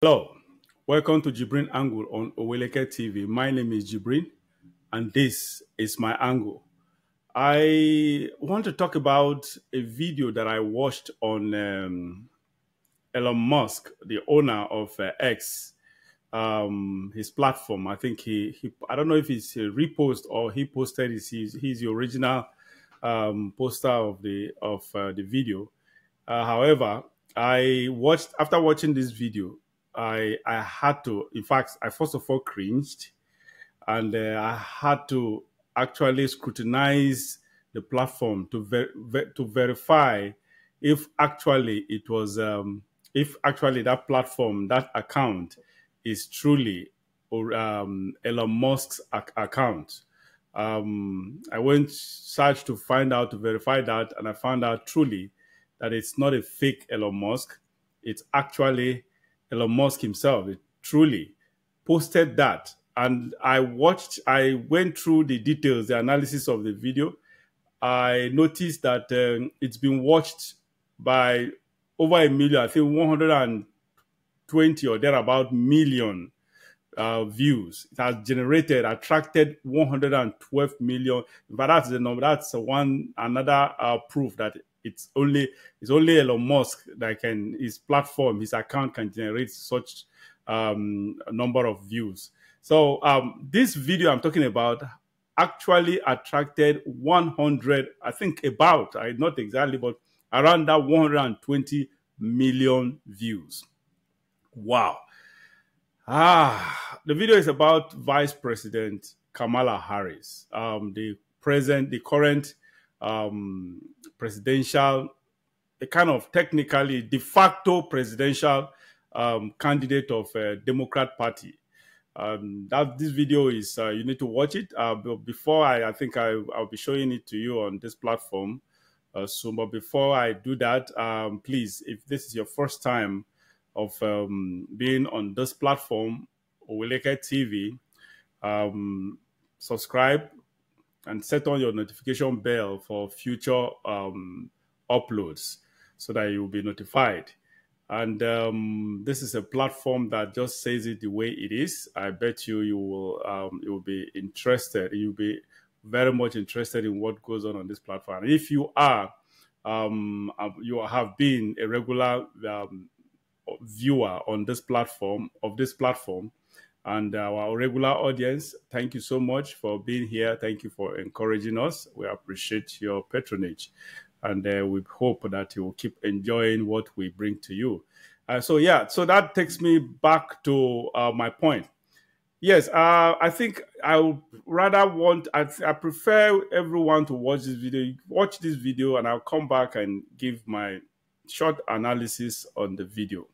Hello, welcome to JIBRIN Angle on Oweleke TV. My name is JIBRIN, and this is my angle. I want to talk about a video that I watched on Elon Musk, the owner of X, his platform. I think I don't know if it's a repost or he posted he's the original poster of the video. However, after watching this video, I had to. In fact, I first of all cringed, and I had to actually scrutinize the platform to verify if actually it was if actually that platform, that account, is truly Elon Musk's account. I went search to find out to verify that, and I found out truly that it's not a fake Elon Musk. It's actually Elon Musk himself. It truly posted that. And I went through the details, the analysis of the video. I noticed that it's been watched by over a million, I think 120 or thereabout million views. It has attracted 112 million. But that's the number. That's another proof that it's only Elon Musk that his platform, his account can generate such number of views. So this video I'm talking about actually attracted 100, I think not exactly, but around that 120 million views. Wow. The video is about Vice President Kamala Harris, the current presidential, a kind of technically de facto presidential candidate of Democrat Party. This video is, you need to watch it. But before I think I'll be showing it to you on this platform soon. But before I do that, please, if this is your first time of being on this platform, Oweleke TV, subscribe and set on your notification bell for future uploads so that you'll be notified. And this is a platform that just says it the way it is. I bet you will be interested. You'll be very much interested in what goes on this platform. And if you are, you have been a regular viewer on this platform, and our regular audience, thank you so much for being here. Thank you for encouraging us. We appreciate your patronage, and we hope that you will keep enjoying what we bring to you. So that takes me back to my point. Yes, I think I prefer everyone to watch this video. Watch this video, and I'll come back and give my short analysis on the video.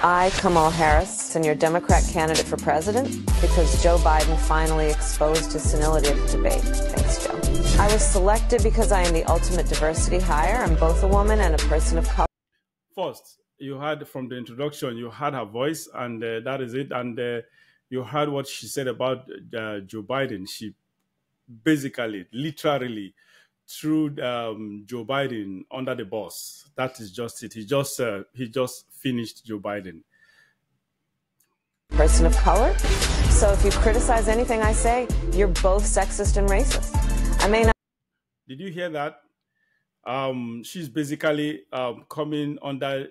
I, Kamala Harris, and your Democrat candidate for president because Joe Biden finally exposed his senility at the debate. Thanks, Joe. I was selected because I am the ultimate diversity hire. I'm both a woman and a person of color. First, you heard from the introduction, you heard her voice, and that is it. And you heard what she said about Joe Biden. She basically, literally, threw Joe Biden under the bus. That is just it. He just finished Joe Biden. Person of color. So if you criticize anything I say, you're both sexist and racist. I may not. Did you hear that? She's basically coming under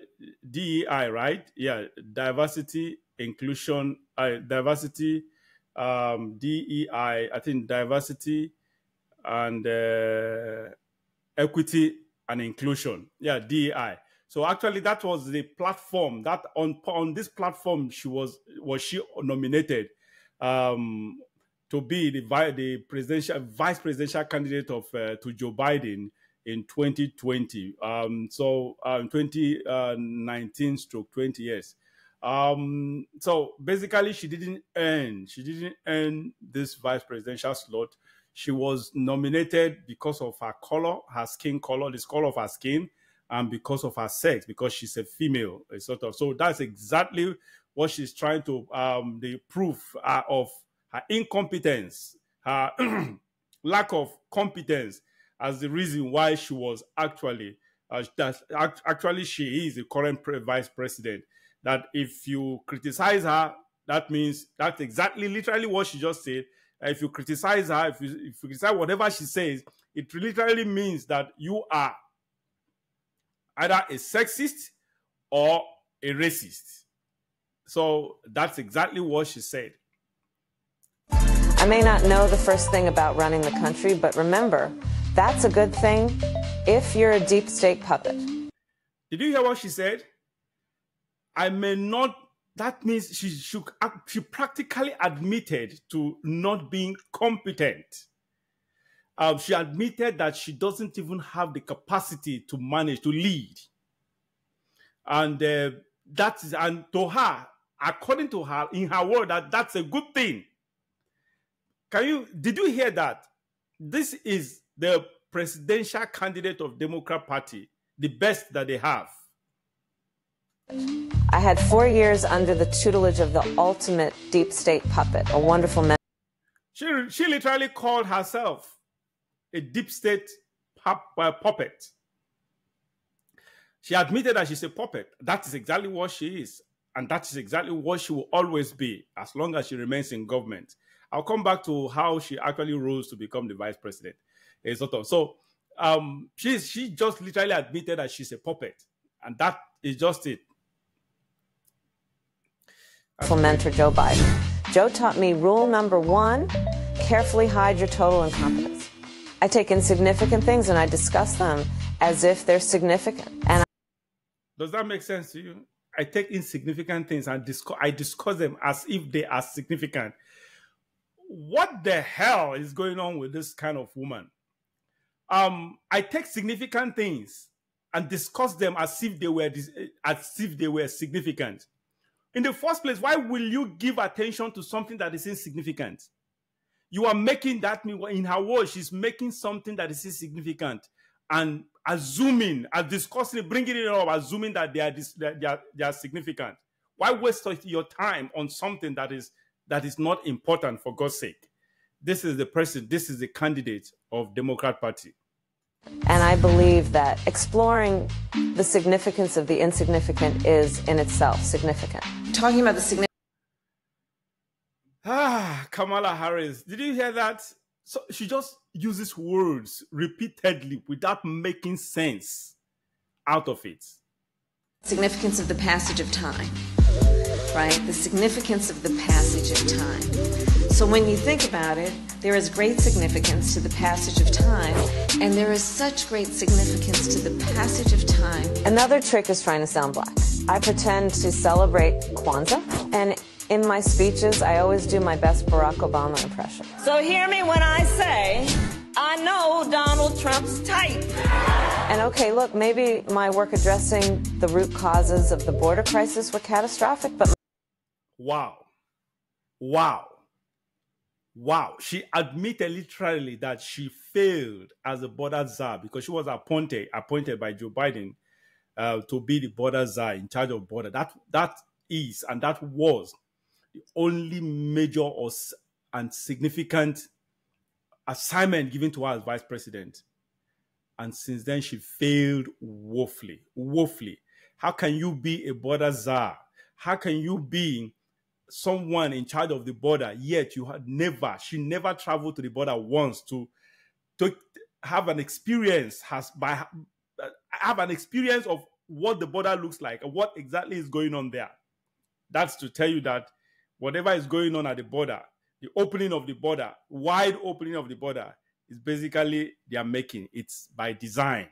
DEI, right? Yeah, diversity, inclusion, diversity, DEI. I think diversity and equity and inclusion. Yeah, DEI. So actually, that was the platform that on this platform she was nominated to be the vice presidential candidate of to Joe Biden in 2020. 2019/20 years. So basically, she didn't earn this vice presidential slot. She was nominated because of her color, her skin color, the color of her skin, and because of her sex, because she's a female, sort of. So that's exactly what she's trying to, the proof of her incompetence, her lack of competence as the reason why she was actually, actually she is the current vice president. That if you criticize her, that means that's exactly literally what she just said. If you criticize her, if you criticize whatever she says, it literally means that you are either a sexist or a racist. So that's exactly what she said. I may not know the first thing about running the country, but remember, that's a good thing if you're a deep state puppet. Did you hear what she said? I may not, that means she practically admitted to not being competent. She admitted that she doesn't even have the capacity to manage, to lead. And that is, and to her, according to her, in her word, that's a good thing. Did you hear that? This is the presidential candidate of Democrat Party, the best that they have. I had 4 years under the tutelage of the ultimate deep state puppet, a wonderful man. She literally called herself a deep state puppet. She admitted that she's a puppet. That is exactly what she is. And that is exactly what she will always be as long as she remains in government. I'll come back to how she actually rose to become the vice president. So she just literally admitted that she's a puppet. And that is just it. Mentor Joe Biden. Joe taught me rule number 1, carefully hide your total incompetence. I take insignificant things and I discuss them as if they're significant. And does that make sense to you? I take insignificant things and I discuss them as if they are significant. What the hell is going on with this kind of woman? I take significant things and discuss them as if they were significant. In the first place, why will you give attention to something that is insignificant? You are making that, in her words, she's making something that is insignificant and assuming, discussing it, bringing it up, assuming that they are significant. Why waste your time on something that is not important, for God's sake? This is the person, this is the candidate of Democrat Party. And I believe that exploring the significance of the insignificant is in itself significant. Talking about the significance. Kamala Harris. Did you hear that? So she just uses words repeatedly without making sense out of it. Significance of the passage of time, right? The significance of the passage of time. So when you think about it, there is great significance to the passage of time, and there is such great significance to the passage of time. Another trick is trying to sound black. I pretend to celebrate Kwanzaa, and in my speeches, I always do my best Barack Obama impression. So hear me when I say, I know Donald Trump's type. And okay, look, maybe my work addressing the root causes of the border crisis were catastrophic, but... Wow. She admitted literally that she failed as a border czar because she was appointed by Joe Biden to be the border czar, in charge of border. That is, and that was the only major and significant assignment given to her as vice president. And since then, she failed woefully. How can you be a border czar? How can you be someone in charge of the border, yet she never traveled to the border once to have an experience, have an experience of what the border looks like and what exactly is going on there. That's to tell you that whatever is going on at the border, the opening of the border, wide opening of the border, is basically they are making. It's by design.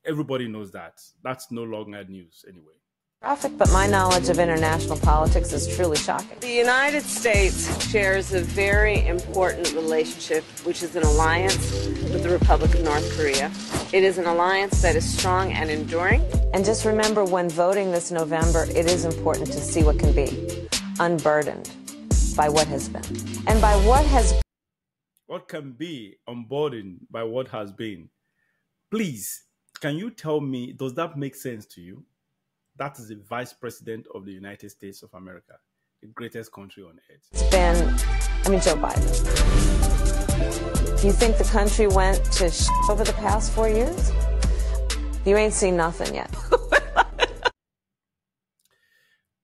Everybody knows that. That's no longer news anyway. But my knowledge of international politics is truly shocking. The United States shares a very important relationship, which is an alliance with the Republic of North Korea. It is an alliance that is strong and enduring. And just remember, when voting this November, it is important to see what can be, unburdened by what has been. And by what has... What can be unburdened by what has been? Please, can you tell me, does that make sense to you? That is the vice president of the United States of America, the greatest country on earth. It's been, Joe Biden. You think the country went to over the past 4 years? You ain't seen nothing yet.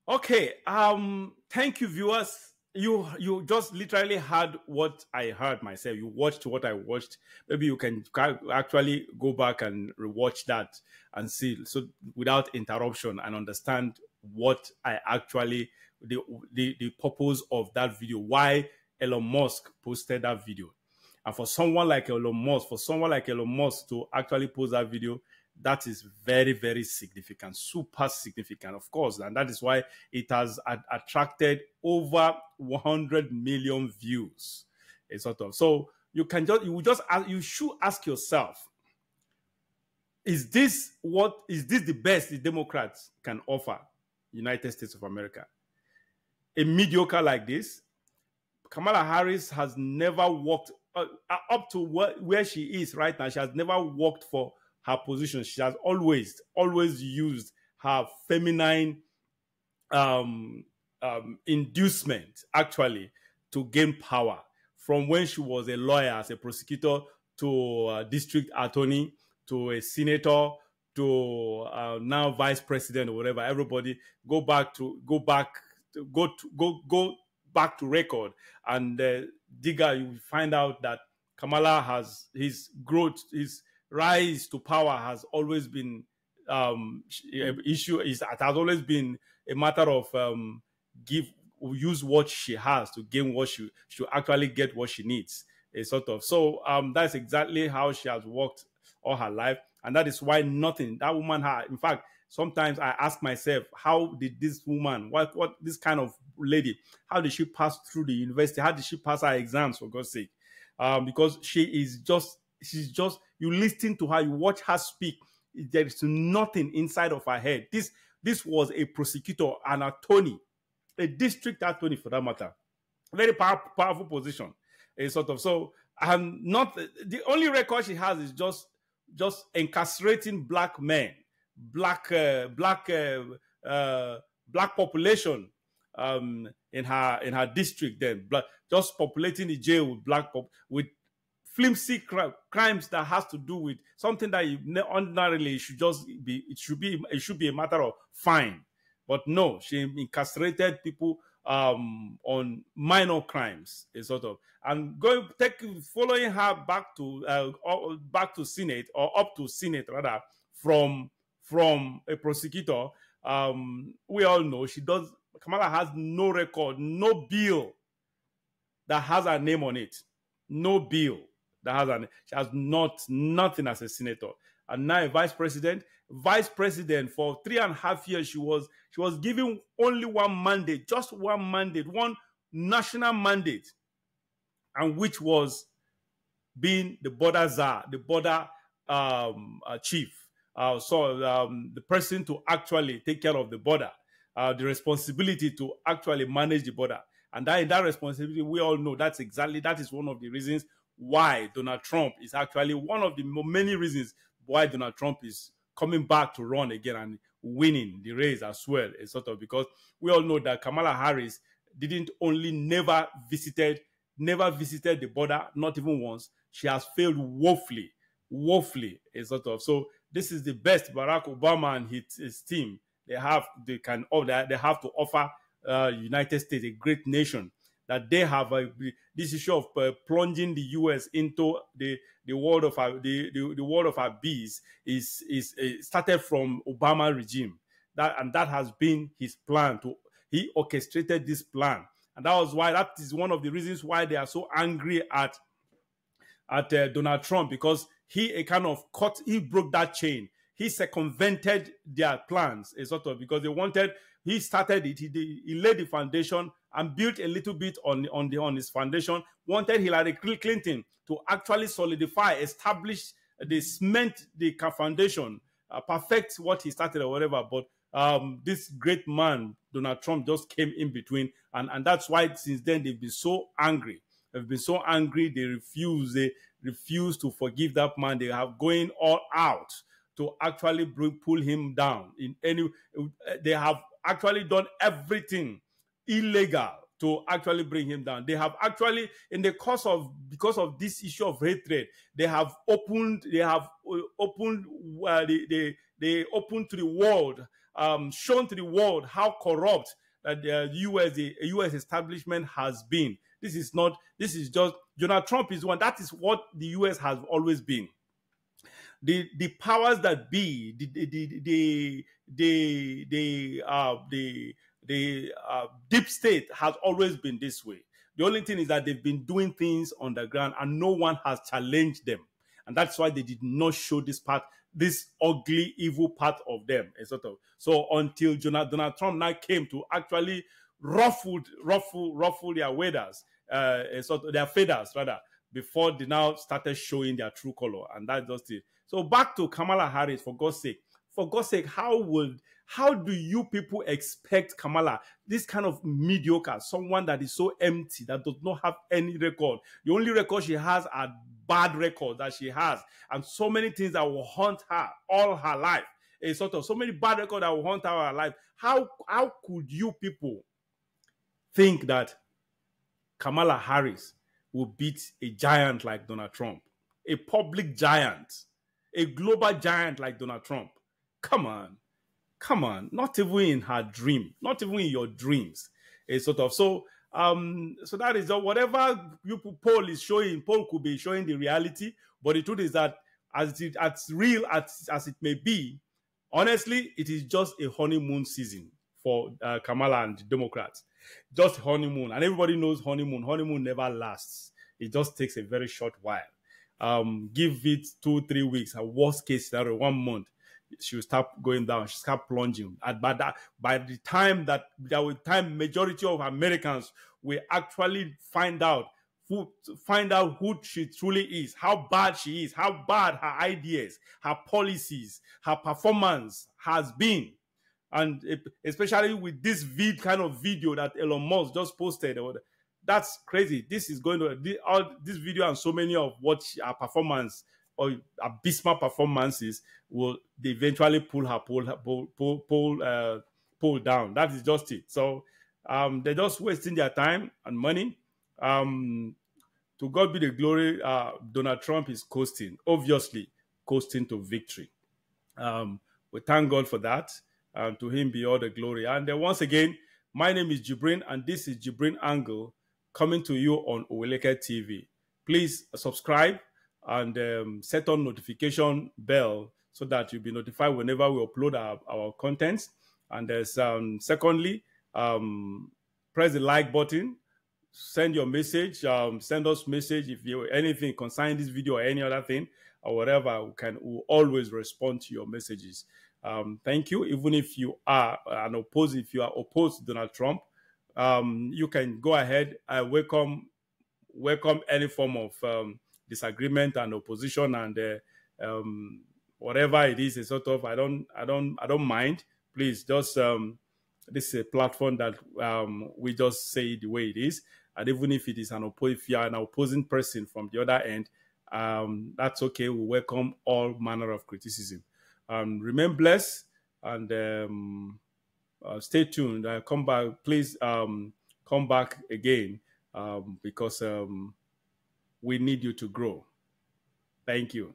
Okay, thank you, viewers. You just literally heard what I heard myself. You watched what I watched. Maybe you can actually go back and rewatch that and see, so without interruption, and understand what I actually, the purpose of that video, why Elon Musk posted that video. And for someone like Elon Musk, to actually post that video, that is very, very significant, super significant, of course. And that is why it has attracted over 100 million views. So you should ask yourself, is this the best the Democrats can offer United States of America? A mediocre like this? Kamala Harris has never worked up to where she is right now. She has never worked for her position. She has always used her feminine inducement actually to gain power. From when she was a lawyer, as a prosecutor, to a district attorney, to a senator, to now vice president or whatever. Everybody go back to record and digger. You will find out that Kamala has his rise to power has always been it has always been a matter of use what she has to gain what she actually get what she needs. So that's exactly how she has worked all her life, and that is why nothing that woman had. In fact, sometimes I ask myself, how did this woman, what this kind of lady, how did she pass through the university? How did she pass her exams, for God's sake? Because she's just, you listen to her, you watch her speak, there is nothing inside of her head. This was a prosecutor, an attorney, a district attorney for that matter. Very powerful position. So not the only record she has is just incarcerating black men, black population in her district. Then just populating the jail with with flimsy crimes that has to do with something that ordinarily should be a matter of fine. But no, she incarcerated people on minor crimes, and following her back to Senate, or up to Senate rather, from a prosecutor. We all know Kamala has no record, no bill that has her name on it, no bill that has her name. She has nothing as a senator, and now a vice president for 3.5 years. She was given only one mandate, just one mandate, one national mandate, and which was being the border czar, the border chief. The person to actually take care of the border, the responsibility to actually manage the border. And that responsibility, we all know that is one of the reasons why Donald Trump is actually one of the many reasons why Donald Trump is coming back to run again and winning the race as well. Because we all know that Kamala Harris never visited the border, not even once. She has failed woefully. So this is the best Barack Obama and his team they have to offer United States, a great nation, that they have this issue of plunging the U.S. into the world of our bees is started from Obama regime. That has been his plan. He orchestrated this plan, and that is one of the reasons why they are so angry at Donald Trump, because he broke that chain. He circumvented their plans, because he started it. He laid the foundation and built a little bit on his foundation. Wanted Hillary Clinton to actually solidify, establish, cement the foundation, perfect what he started or whatever. But this great man, Donald Trump, just came in between, and that's why since then they've been so angry. They refuse to forgive that man. They have going all out to actually pull him down in any. They have actually done everything illegal to actually bring him down. They have actually, in the course of, because of this issue of hatred, they have opened to the world, shown to the world how corrupt that the US establishment has been. This is just, Donald Trump is one. That is what the US has always been. The powers that be, the deep state has always been this way. The only thing is that they've been doing things on the ground and no one has challenged them. And that's why they did not show this ugly, evil part of them. So until Donald Trump now came to actually ruffle their feathers, before they now started showing their true color. And that's just it. So back to Kamala Harris, for God's sake. For God's sake, how do you people expect Kamala, this kind of mediocre, someone that is so empty, that does not have any record? The only record she has are bad records that she has, and so many things that will haunt her all her life. So many bad records that will haunt her all her life. How could you people think that Kamala Harris will beat a giant like Donald Trump? A public giant, a global giant like Donald Trump. Come on, not even in her dream, not even in your dreams. So that is whatever poll is showing. Poll could be showing the reality, but the truth is that as real as it may be, honestly, it is just a honeymoon season for Kamala and the Democrats. Just honeymoon, and everybody knows honeymoon. Honeymoon never lasts. It just takes a very short while. Give it 2-3 weeks, a worst case scenario, 1 month, she will start going down. She'll start plunging. And by the time majority of Americans will actually find out who she truly is, how bad she is, how bad her ideas, her policies, her performance has been. And especially with this kind of video that Elon Musk just posted, that's crazy. This is going to this video and so many of what her performance or abysmal performances will eventually pull her pull down. That is just it. So they're just wasting their time and money. To God be the glory. Donald Trump is coasting, obviously coasting to victory. We thank God for that. To him be all the glory. And then once again, my name is JIBRIN, and this is JIBRIN Angle, coming to you on Oweleke TV. Please subscribe and set on notification bell so that you'll be notified whenever we upload our contents. And there's secondly, press the like button, send your message, send us message if you anything concerning this video or any other thing or whatever. We'll always respond to your messages. Thank you. Even if you are opposed to Donald Trump, you can go ahead. I welcome any form of disagreement and opposition and whatever it is. I don't mind. Please just this is a platform that we just say the way it is, and even if it is if you are an opposing person from the other end, that's okay. We welcome all manner of criticism. Remain blessed and stay tuned. Come back, please. Come back again because we need you to grow. Thank you.